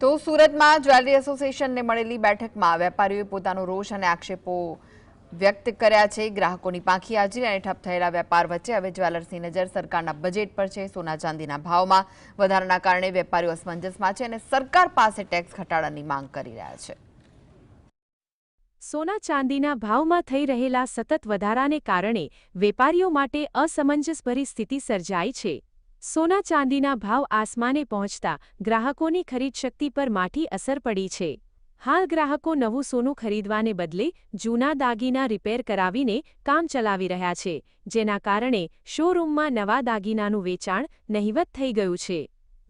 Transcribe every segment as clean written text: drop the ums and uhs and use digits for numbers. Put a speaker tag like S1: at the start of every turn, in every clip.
S1: તો સુરતમાં જ્વેલરી એસોસિએશનને મળેલી બેઠકમાં વેપારીઓએ પોતાનો રોષ અને આક્ષેપો વ્યક્ત કર્યા છે। ગ્રાહકોની પાંખી હાજરી અને ઠપ થયેલા વેપાર વચ્ચે હવે જ્વેલર્સની નજર સરકારના બજેટ પર છે। સોના ચાંદીના ભાવમાં વધારાના કારણે વેપારીઓ અસમંજસમાં છે અને સરકાર પાસે ટેક્સ ઘટાડાની માંગ કરી રહ્યા છે।
S2: સોના ચાંદીના ભાવમાં થઈ રહેલા સતત વધારાને કારણે વેપારીઓ માટે અસમંજસભરી સ્થિતિ સર્જાઈ છે। સોના ચાંદીના ભાવ આસમાને પહોંચતા ગ્રાહકોની ખરીદશક્તિ પર માઠી અસર પડી છે। હાલ ગ્રાહકો નવું સોનું ખરીદવાને બદલે જૂના દાગીના રિપેર કરાવીને કામ ચલાવી રહ્યા છે, જેના કારણે શોરૂમમાં નવા દાગીનાનું વેચાણ નહિવત થઈ ગયું છે।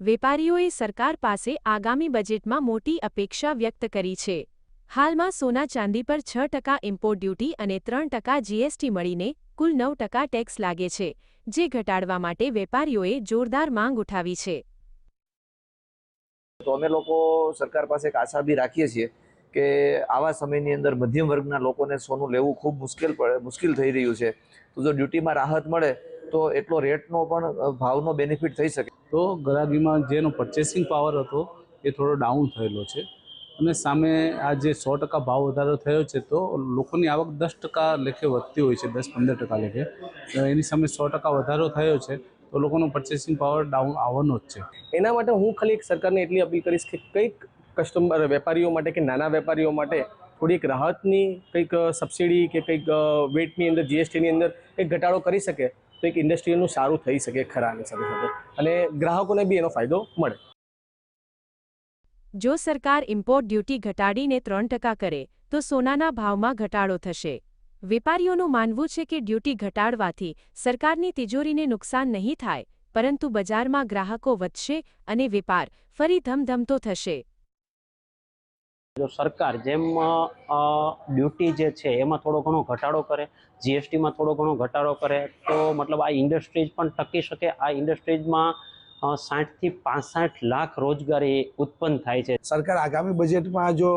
S2: વેપારીઓએ સરકાર પાસે આગામી બજેટમાં મોટી અપેક્ષા વ્યક્ત કરી છે। હાલમાં સોના ચાંદી પર 6% ઇમ્પોર્ટ ડ્યુટી અને 3% જીએસટી મળીને કુલ 9% ટેક્સ લાગે છે, જે ઘટાડવા માટે વેપારીઓએ જોરદાર માંગ ઉઠાવી છે।
S3: તો અમે લોકો સરકાર પાસે એક આશા બી રાખીએ છીએ કે આવા સમયની અંદર મધ્યમ વર્ગના લોકોને સોનું લેવું ખૂબ મુશ્કેલ થઈ રહ્યું છે। તો જો ડ્યુટીમાં રાહત મળે તો એટલો રેટનો પણ ભાવનો બેનિફિટ થઈ શકે।
S4: તો ગ્રાહકીમાં જેનો પરચેસિંગ પાવર હતો એ થોડો ડાઉન થયેલો છે અને સામે આ જે 100% ભાવ વધારો થયો છે તો લોકોની આવક 10% લેખે વધતી હોય છે, 10-15% લેખે। તો એની સામે 100% વધારો થયો છે તો લોકોનો પરચેસિંગ પાવર ડાઉન આવવાનો જ છે।
S5: એના માટે હું ખાલી એક સરકારને એટલી અપીલ કરીશ કે કંઈક કસ્ટમર વેપારીઓ માટે કે નાના વેપારીઓ માટે થોડીક રાહતની કંઈક સબસિડી કે કંઈક વેટની અંદર જીએસટીની અંદર એક ઘટાડો કરી શકે તો એક ઇન્ડસ્ટ્રીનું સારું થઈ શકે ખરાની સાથે સાથે અને ગ્રાહકોને બી એનો ફાયદો મળે।
S2: જો સરકાર ઇમ્પોર્ટ ડ્યુટી ઘટાડીને 3% કરે તો સોનાના ભાવમાં ઘટાડો થશે। વેપારીઓનું માનવું છે કે ડ્યુટી ઘટાડવાથી સરકારની તિજોરીને નુકસાન નહીં થાય, પરંતુ બજારમાં ગ્રાહકો વધશે અને વેપાર ફરી ધમધમતો થશે।
S6: જો સરકાર જેમ ડ્યુટી જે છે એમાં થોડો ઘણો ઘટાડો કરે, જીએસટીમાં થોડો ઘણો ઘટાડો કરે તો મતલબ આ ઇન્ડસ્ટ્રીઝ પણ ટકી શકે। આ ઇન્ડસ્ટ્રીઝમાં 60 થી 65 લાખ રોજગારી ઉત્પન્ન થાય છે।
S7: સરકાર આગામી બજેટમાં જો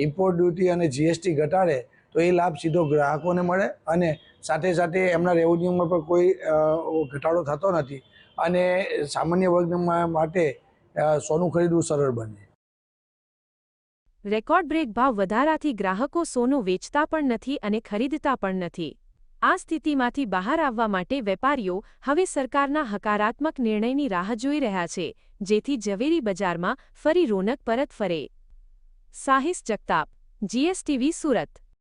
S7: ઇમ્પોર્ટ ડ્યુટી અને જીએસટી ઘટાડે તો એ લાભ સીધો ગ્રાહકોને મળે અને સાથે સાથે એમના રેવન્યુમાં પણ કોઈ ઘટાડો થતો નથી અને સામાન્ય વર્ગ માટે સોનું ખરીદવું સરળ બને।
S2: રેકોર્ડ બ્રેક ભાવ વધારાથી ગ્રાહકો સોનું વેચતા પણ નથી અને ખરીદતા પણ નથી। આ સ્થિતિમાંથી બહાર આવવા માટે વેપારીઓ હવે સરકારના હકારાત્મક નિર્ણયની રાહ જોઈ રહ્યા છે, જેથી ઝવેરી બજારમાં ફરી રોનક પરત ફરે। સાહિસ જગતાપ, જીએસટીવી સુરત।